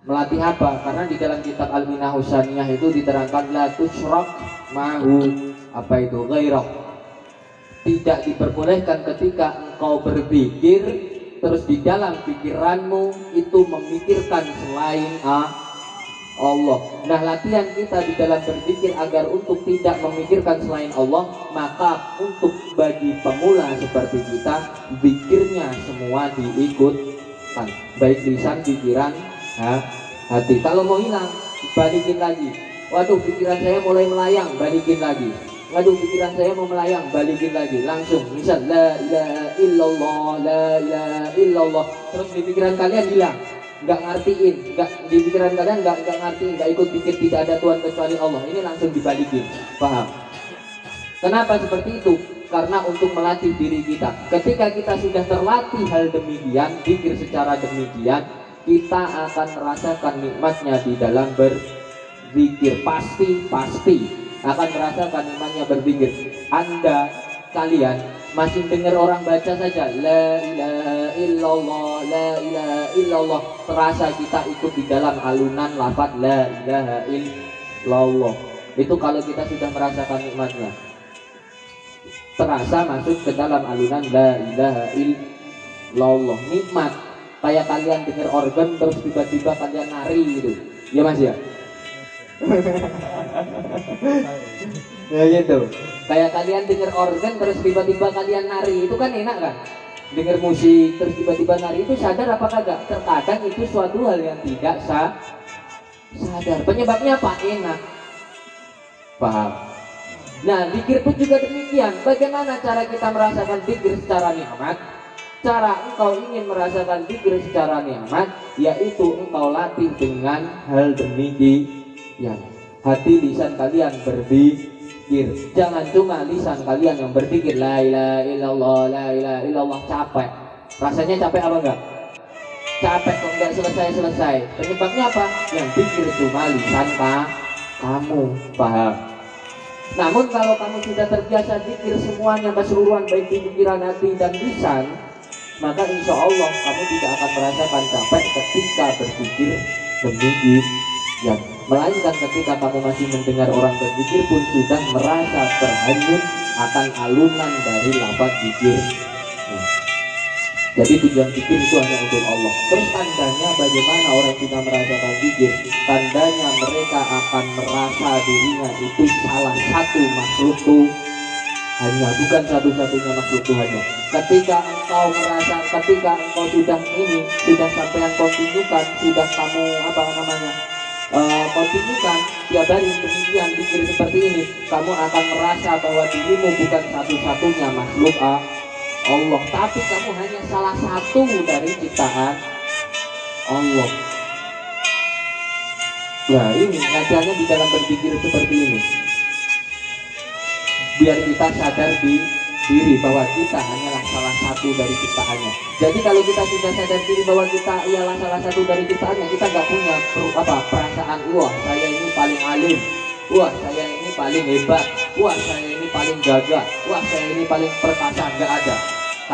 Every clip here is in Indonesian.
Melatih apa? Karena di dalam kitab Al-Minah Husaniyah itu diterangkan la tusyrak ma'hu apa itu ghairah. Tidak diperbolehkan ketika engkau berpikir terus di dalam pikiranmu itu memikirkan selain Allah. Nah, latihan kita di dalam berpikir agar untuk tidak memikirkan selain Allah, maka untuk bagi pemula seperti kita, pikirnya semua diikutkan, baik lisan, pikiran, hati. Kalau mau hilang, balikin lagi. Waduh, pikiran saya mulai melayang, balikin lagi. Waduh, pikiran saya mau melayang, balikin lagi. Langsung, misal la ilaha illallah, la ilaha illallah. Terus di pikiran kalian hilang, nggak ngertiin, nggak di pikiran kalian nggak ngertiin, nggak ikut pikir tidak ada Tuhan kecuali Allah. Ini langsung dibalikin, paham? Kenapa seperti itu? Karena untuk melatih diri kita. Ketika kita sudah terlatih hal demikian, pikir secara demikian, kita akan merasakan nikmatnya di dalam berzikir. Pasti akan merasakan nikmatnya berzikir. Kalian masih dengar orang baca saja la ilaha illallah, la ilaha illallah, terasa kita ikut di dalam alunan lafaz la ilaha illallah. Itu kalau kita sudah merasakan nikmatnya, terasa masuk ke dalam alunan la ilaha illallah. Nikmat kayak kalian dengar organ terus tiba-tiba kalian nari gitu, ya mas ya. Ya gitu, kayak kalian dengar organ terus tiba-tiba kalian nari, itu kan enak kan? Dengar musik terus tiba-tiba nari, itu sadar apa kagak? Terkadang itu suatu hal yang tidak sadar. Penyebabnya apa? Enak, paham? Nah, zikir pun juga demikian. Bagaimana cara kita merasakan zikir secara nikmat? Cara engkau ingin merasakan zikir secara nikmat, yaitu engkau latih dengan hal demikian. Hati lisan kalian berzikir. Jangan cuma lisan kalian yang berzikir la ilaha illallah, la ilaha illallah, capek. Rasanya capek apa enggak? Capek kok enggak selesai-selesai. Penyebabnya apa? Yang zikir cuma lisan kamu, paham? Namun kalau kamu sudah terbiasa zikir semuanya keseluruhan, baik di pikiran, hati dan lisan, maka insya Allah kamu tidak akan merasakan capek ketika berzikir demikian. Melainkan ketika kamu masih mendengar orang berzikir pun sudah merasa terhanyut akan alunan dari lafaz zikir. Jadi tujuan zikir itu hanya untuk Allah. Terus tandanya bagaimana orang sudah merasakan zikir? Tandanya mereka akan merasa dirinya itu salah satu makhluk Tuhannya, bukan satu-satunya makhluk Tuhannya. Ketika engkau sudah sampai kontinukan, sudah kamu kontinukan tiap hari demikian zikir seperti ini, kamu akan merasa bahwa dirimu bukan satu-satunya makhluk Allah, tapi kamu hanya salah satu dari ciptaan Allah. Nah, ini latihannya di dalam berzikir seperti ini, biar kita sadar di diri bahwa kita hanyalah salah satu dari ciptaannya. Jadi kalau kita sudah sadar diri bahwa kita ialah salah satu dari ciptaannya, kita nggak punya perasaan wah saya ini paling alim, wah saya ini paling hebat, wah saya ini paling gagah, wah saya ini paling perkasa. Nggak ada.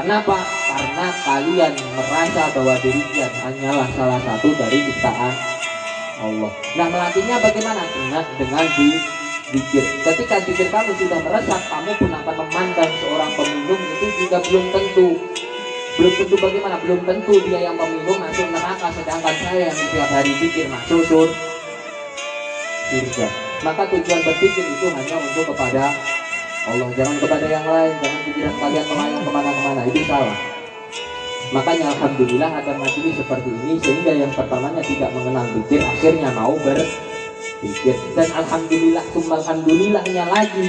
Kenapa? Karena kalian merasa bahwa diri kalian hanyalah salah satu dari ciptaan Allah. Nah, melatihnya bagaimana? Dengan zikir. Ketika zikir kamu sudah meresap, kamu pun akan memandang seorang peminum itu juga belum tentu bagaimana? Belum tentu dia yang peminum masuk neraka, sedangkan saya yang setiap hari zikir masuk surga. Maka tujuan berzikir itu hanya untuk kepada Allah, jangan kepada yang lain. Jangan pikiran kalian melayang kemana-kemana, itu salah. Makanya alhamdulillah ada majelis seperti ini, sehingga yang pertamanya tidak mengenal zikir akhirnya mau berzikir. Dan alhamdulillahnya lagi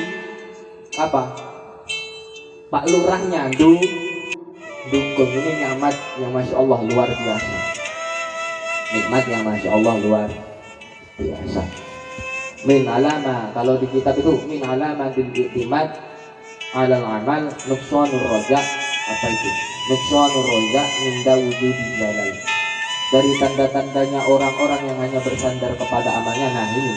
Pak Lurahnya dukung. Ini nikmat yang masya Allah luar biasa, nikmat yang masya Allah luar biasa. Min alama, kalau di kitab itu min alamatil i'timad alal amal nuqsanur raja, nuqsanur raja minda wujudi jalal. Dari tanda-tandanya orang-orang yang hanya bersandar kepada amalnya, nah ini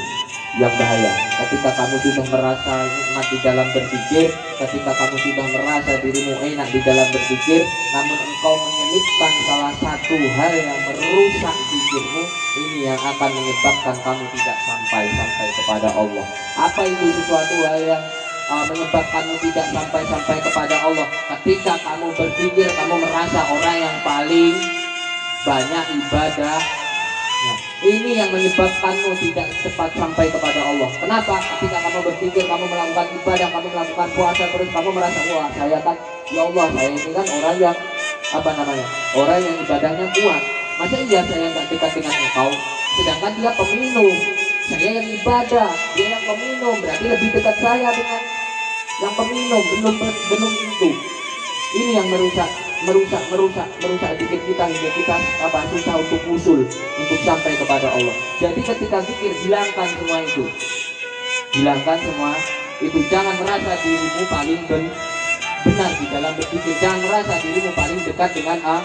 yang bahaya. Ketika kamu sudah merasa nikmat di dalam berpikir, ketika kamu sudah merasa dirimu enak di dalam berpikir, namun engkau menyelipkan salah satu hal yang merusak pikirmu, ini yang akan menyebabkan kamu tidak sampai kepada Allah. Apa itu sesuatu hal yang menyebabkanmu tidak sampai kepada Allah? Ketika kamu berpikir kamu merasa orang yang paling banyak ibadah. Nah, ini yang menyebabkanmu tidak cepat sampai kepada Allah. Kenapa? Ketika kamu berpikir kamu melakukan ibadah, kamu melakukan puasa, terus kamu merasa, wah saya kan, ya Allah saya ini kan orang yang orang yang ibadahnya kuat. Masa iya saya nggak dekat dengan engkau? Sedangkan dia peminum, saya yang ibadah, dia yang peminum, berarti lebih dekat saya dengan yang peminum. Belum itu. Ini yang merusak pikir kita hingga kita susah untuk usul untuk sampai kepada Allah. Jadi ketika zikir, hilangkan semua itu, jangan merasa dirimu paling benar di dalam berpikir, jangan merasa dirimu paling dekat dengan Allah,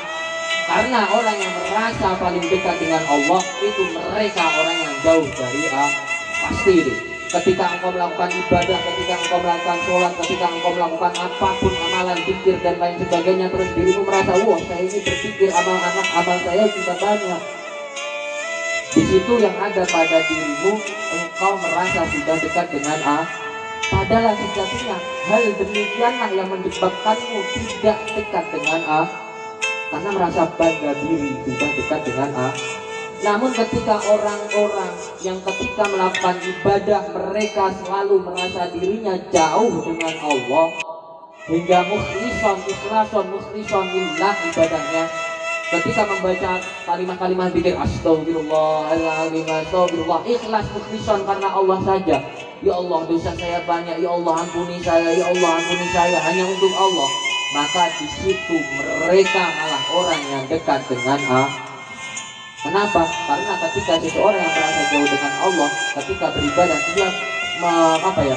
karena orang yang merasa paling dekat dengan Allah itu mereka orang yang jauh dari Allah. Pasti itu. Ketika engkau melakukan ibadah, ketika engkau melakukan sholat, ketika engkau melakukan apapun amalan, pikir dan lain sebagainya, terus dirimu merasa, wah saya ini berpikir amal saya sudah banyak. Di situ yang ada pada dirimu, engkau merasa sudah dekat dengan Allah. Padahal sejatinya hal demikianlah yang menyebabkanmu tidak dekat dengan Allah, karena merasa bangga diri sudah dekat dengan Allah. Namun ketika orang-orang yang ketika melakukan ibadah mereka selalu merasa dirinya jauh dengan Allah, hingga mukhlisan lillah ibadahnya, ketika membaca kalimat-kalimat zikir astagfirullahaladzim, astagfirullah, ikhlas mukhlisan karena Allah saja. Ya Allah dosa saya banyak, ya Allah ampuni saya, ya Allah ampuni saya, hanya untuk Allah. Maka di situ mereka malah orang yang dekat dengan Allah. Kenapa? Karena ketika seseorang yang merasa jauh dengan Allah, ketika beribadah dia mencari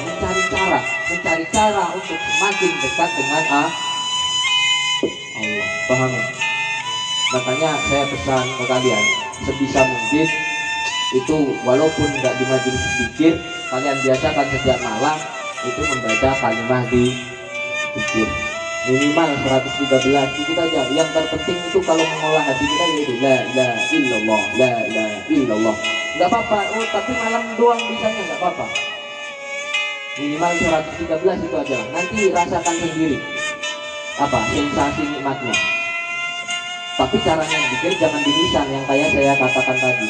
cara untuk semakin dekat dengan Allah. Paham? Makanya saya pesan ke kalian, sebisa mungkin itu walaupun nggak di majelis zikir, kalian biasakan setiap malam itu membaca kalimat di zikir. Minimal 113 itu aja. Yang terpenting itu kalau mengolah hati kita yaitu la ilaha illallah, la ilaha illallah. Enggak apa-apa, tapi malam doang bisanya enggak apa-apa. Minimal 113 itu aja. Nanti rasakan sendiri sensasi nikmatnya. Tapi caranya zikir jangan dilisan yang kayak saya katakan tadi.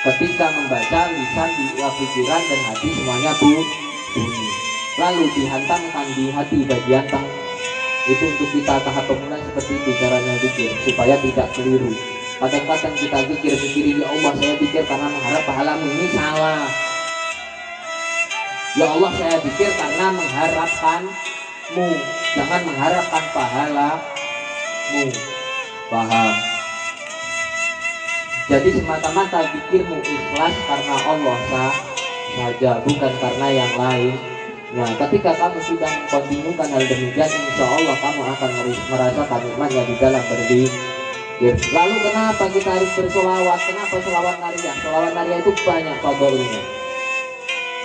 Ketika membaca lisan, pikiran dan hati semuanya bunyi. Lalu dihantamkan di hati bagian tengah. Itu untuk kita tahap pemula seperti itu caranya zikir, supaya tidak keliru. Kadang-kadang kita pikirin ya Allah saya zikir karena mengharap pahalamu, ini salah. Ya Allah saya zikir karena mengharapkanmu, jangan mengharapkan pahalamu. Paham? Jadi semata-mata zikirmu ikhlas karena Allah saja, bukan karena yang lain. Nah, ketika kamu sudah mengkontinukan hal demikian, insya Allah kamu akan merasakan nikmatnya di dalam berzikir. Lalu kenapa kita harus bersolawat? Kenapa solawat nariyah? Solawat nariyah itu banyak fadilnya,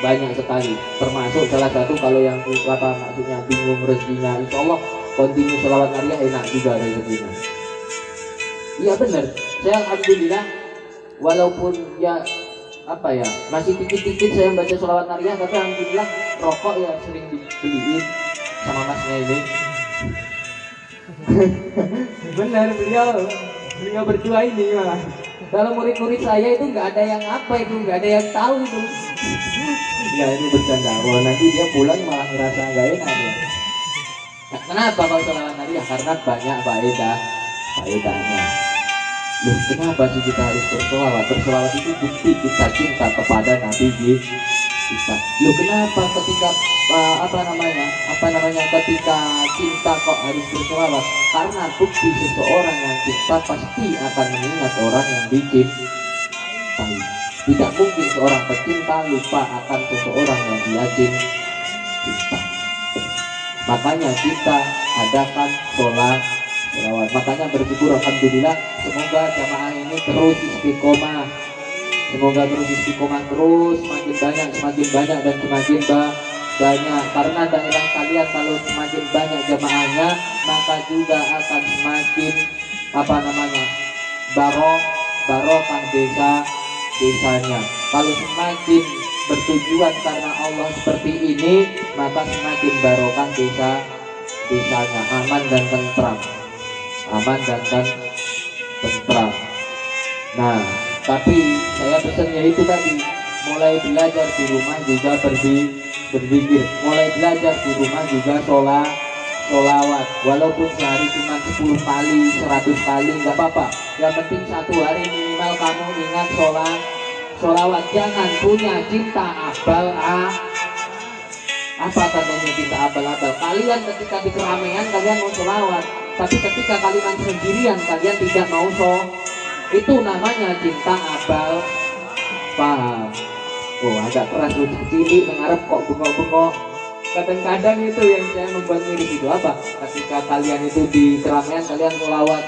banyak sekali. Termasuk salah satu kalau yang maksudnya bingung rezekinya, insya Allah kontinu solawat nariyah enak juga rezekinya. Iya benar. Saya alhamdulillah walaupun masih dikit-dikit saya baca sholawat nariyah, tapi alhamdulillah rokok ya sering dibeliin sama masnya ini. Benar, beliau berdua ini malah. Kalau murid-murid saya itu nggak ada yang nggak ada yang tahu itu. Ya ini bercanda. Nanti dia pulang malah ngerasa nggak enak ya. Nah, kenapa kalau sholawat nariyah? Karena banyak faedahnya. Loh, kenapa sih kita harus bersolawat? Bersolawat itu bukti kita cinta kepada Nabi kita. Loh, kenapa ketika ketika cinta kok harus bersolawat? Karena bukti seseorang yang cinta pasti akan mengingat orang yang dicintai. Tidak mungkin seorang pecinta lupa akan seseorang yang dia cinta. Makanya kita adakan solawat. Makanya bersyukur alhamdulillah, semoga jamaah ini terus istiqomah Semoga terus istiqomah terus, semakin banyak dan semakin banyak. Karena daerah kalian kalau semakin banyak jamaahnya, maka juga akan semakin barokah desanya. Kalau semakin bertujuan karena Allah seperti ini, maka semakin barokah desanya, aman dan tentram. Nah, tapi saya pesannya itu tadi, mulai belajar di rumah juga berzikir, mulai belajar di rumah juga sholawat, walaupun sehari cuma 10 kali 100 kali nggak apa-apa, yang penting satu hari minimal kamu ingat sholawat. Jangan punya cinta abal apa tandanya cinta abal-abal. Kalian ketika di keramaian kalian mau sholawat, tapi ketika kalian sendirian kalian tidak mau itu namanya cinta abal. Paham? Oh, agak keras udah cilik mengarep kok bengok-bengok. Kadang-kadang itu yang saya membuat miris itu apa? Ketika kalian itu di keramaian kalian sholawat,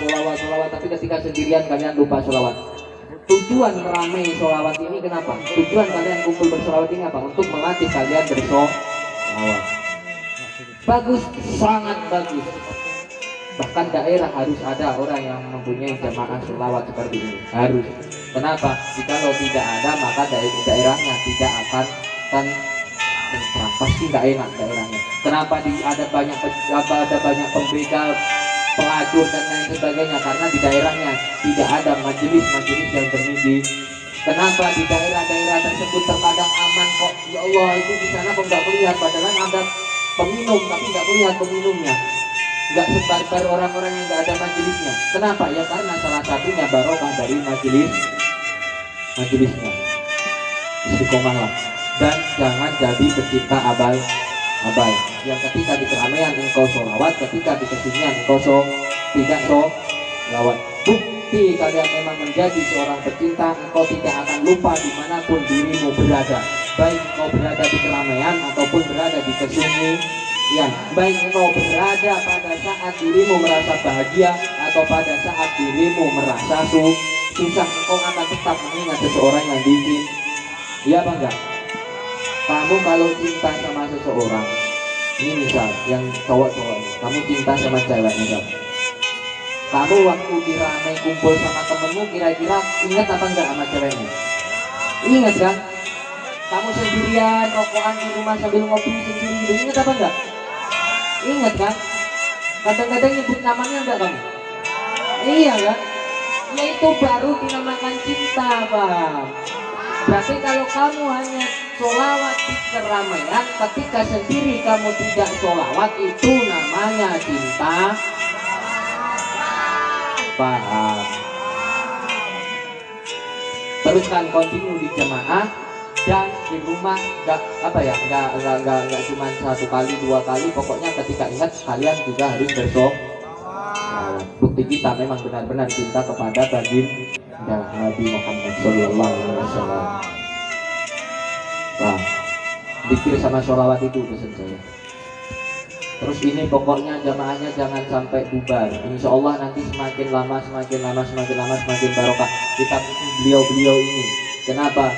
tapi ketika sendirian kalian lupa sholawat. Tujuan ramai sholawat ini kenapa? Tujuan kalian kumpul bersholawat ini apa? Untuk melatih kalian bersholawat. Bagus, sangat bagus. Bahkan daerah harus ada orang yang mempunyai jamaah sholawat seperti ini. Harus. Kenapa? Jikalau tidak ada, maka daerahnya tidak akan tentram. Pasti nggak enak daerahnya. Kenapa ada banyak pembegal, pelacur dan lain sebagainya? Karena di daerahnya tidak ada majelis yang bermimpi. Kenapa di daerah-daerah tersebut terkadang aman kok? Ya Allah, itu di sana kok nggak melihat, padahal ada peminum tapi nggak melihat peminumnya. Nggak sebar-bar orang-orang yang nggak ada majelisnya. Kenapa? Ya karena salah satunya barokah dari majelisnya. Istiqomahlah dan jangan jadi pecinta abal. Yang ketika di keramaian engkau sholawat, ketika di kesunyian engkau tidak sholawat. Bukti kalian memang menjadi seorang pecinta, engkau tidak akan lupa dimanapun dirimu berada, baik engkau berada di keramaian ataupun berada di kesunyian. Baik engkau berada pada saat dirimu merasa bahagia atau pada saat dirimu merasa susah, engkau akan tetap mengingat seseorang yang dicintai. Iya apa enggak? Kamu kalau cinta sama seseorang, ini misal yang cowok-cowok, kamu cinta sama cewek misal, kamu waktu diramai kumpul sama temenmu, kira-kira ingat apa enggak sama ceweknya? Ingat kan? Kamu sendirian rokokan di rumah sambil ngopi sendiri, ingat apa enggak? Ingat kan? Kadang-kadang nyebut namanya enggak kamu? Iya kan? Ya itu baru dinamakan cinta, paham? Berarti kalau kamu hanya sholawat di keramaian, ketika sendiri kamu tidak sholawat, itu namanya cinta. Paham? Teruskan continue di jamaah dan di rumah, nggak cuma 1 kali 2 kali, pokoknya ketika ingat kalian juga harus bersolawat. Bukti kita memang benar-benar cinta kepada baginda Nabi Muhammad SAW. Nah, zikir sama sholawat itu pesan saya. Terus ini pokoknya jamaahnya jangan sampai bubar. Insya Allah nanti semakin lama semakin barokah. Kita butuh beliau ini. Kenapa?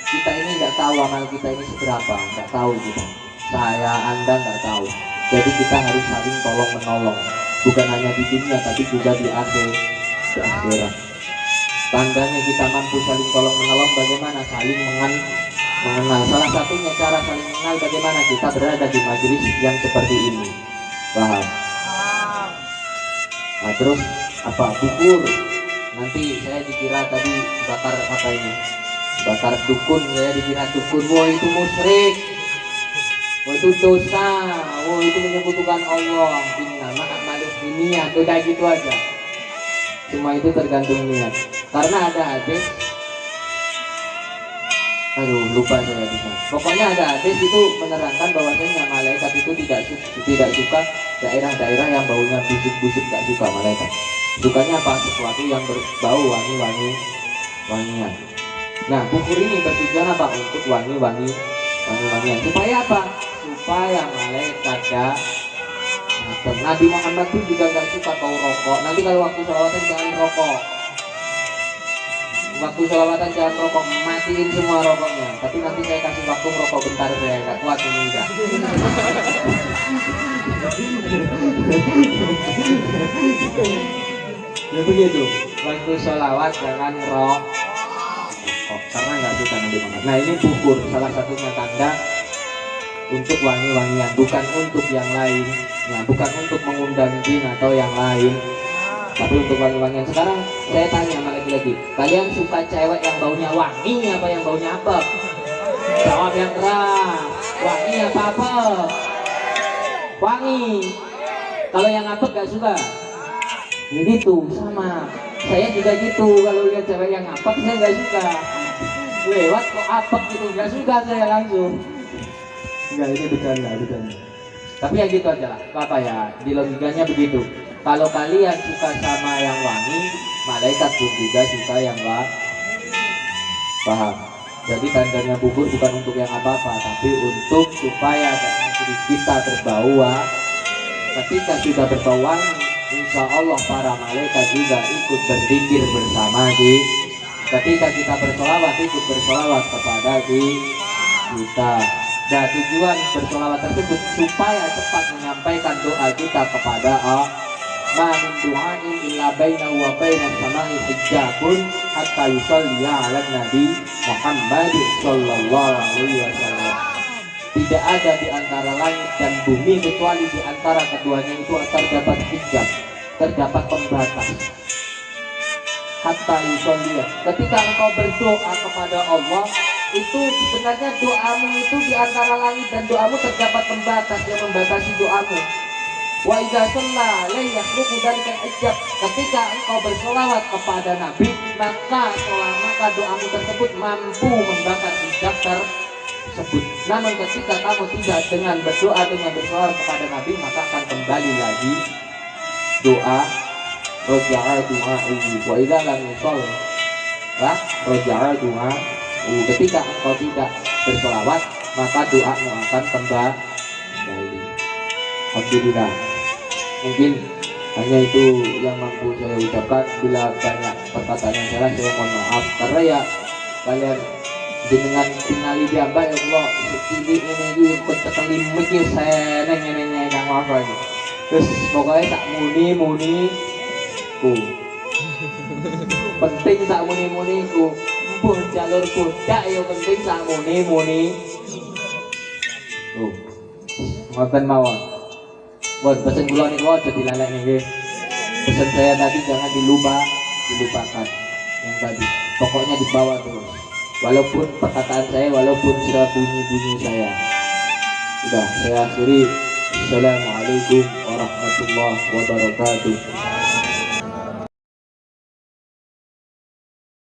Kita ini nggak tahu amal kita ini seberapa, nggak tahu kita. Anda nggak tahu. Jadi kita harus saling tolong menolong. Bukan hanya di dunia, tapi juga di akhirat. Tandanya kita mampu saling tolong menolong bagaimana? Saling mengenal. Salah satunya cara saling mengenal bagaimana kita berada di majelis yang seperti ini. Paham? Nah, terus apa? Bukur. Nanti saya dikira tadi bakar apa ini? Bakar dukun, saya dikira dukun. Wah, itu musyrik. Wah, itu dosa. Wah, itu menyekutukan Allah. Innama a'malus binniyat. Udah gitu aja. Semua itu tergantung niat. Karena ada hadis, lupa saya di sana. Pokoknya ada hadis itu menerangkan bahwasanya malaikat itu tidak suka daerah-daerah yang baunya busuk-busuk, tidak suka malaikat. Sukanya apa? Sesuatu yang berbau wangi-wangian. Nah, bukur ini bertujuan apa? Untuk wangi-wangian. Supaya apa? Supaya malaikat Nabi Muhammad pun juga nggak suka kau rokok. Nanti kalau waktu sholawatan jangan rokok. waktu sholawatan jangan rokok, matiin semua rokoknya. Tapi nanti saya kasih waktu rokok bentar, saya nggak kuat ini udah. Ya begitu, waktu sholawat jangan rokok, karena nggak suka Nabi Muhammad. Nah ini bukur, salah satunya tanda untuk wangi-wangian, bukan untuk yang lain. Nah, bukan untuk mengundang jin atau yang lain, tapi untuk wangi-wangian. Sekarang saya tanya sama lagi-lagi, kalian suka cewek yang baunya wangi apa yang baunya apa? Jawab yang keras. Wangi apa apa? Wangi. Kalau yang apek gak suka? Ya gitu, sama. Saya juga gitu, kalau lihat cewek yang apek saya gak suka. Lewat kok apek gitu, gak suka saya langsung. Enggak, ini bercanda. Tapi ya gitu aja lah, apa ya, di logikanya begitu. Kalau kalian suka sama yang wangi, malaikat pun juga suka yang paham. Jadi tandanya bubur bukan untuk yang apa-apa, tapi untuk supaya diri kita berbau. Ketika sudah berbau wangi, insya Allah para malaikat juga ikut berzikir bersama ketika kita bersolawat, ikut bersolawat kepada kita. Dan tujuan bersolawat tersebut supaya cepat menyampaikan doa kita kepada Allah. Ma min du'ain illa bainahu wa bainas samai hijabun hatta yusalliya 'alan nabi Muhammad sallallahu alaihi wasallam. Tidak ada di antara langit dan bumi kecuali di antara keduanya itu terdapat hijab, terdapat pembatas. Hatta yusalliya, ketika engkau berdoa kepada Allah, itu sebenarnya doamu itu di antara langit dan doamu terdapat pembatas yang membatasi doamu. Wa idza shalla la yakhluqu dzalika al-hijab, ketika engkau bersolawat kepada Nabi, maka doamu tersebut mampu membakar hijab tersebut. Namun ketika kamu tidak dengan berdoa dengan bersolawat kepada Nabi, maka akan kembali lagi doa roja'a du'a'i wa idza lam yusalli roja'a du'a'i. Ketika engkau tidak bersolawat, maka doamu akan kembali. Alhamdulillah. Mungkin hanya itu yang mampu saya ucapkan. Bila banyak perkataan yang salah, saya mohon maaf. Karena ya kalian dengan tinggali diambak ya Allah, ini ketekeli mikir saya neng yang apa ini. Terus pokoknya tak muni penting tak muni ku. Pun jalur budak yang penting sak muni. Ngoten mawon. Buat pesen kula niku aja dilalek nggih. Pesan saya tadi jangan dilupakan yang tadi. Pokoknya dibawa terus. Walaupun perkataan saya, walaupun bunyi saya. Sudah, saya akhiri. Assalamualaikum warahmatullahi wabarakatuh.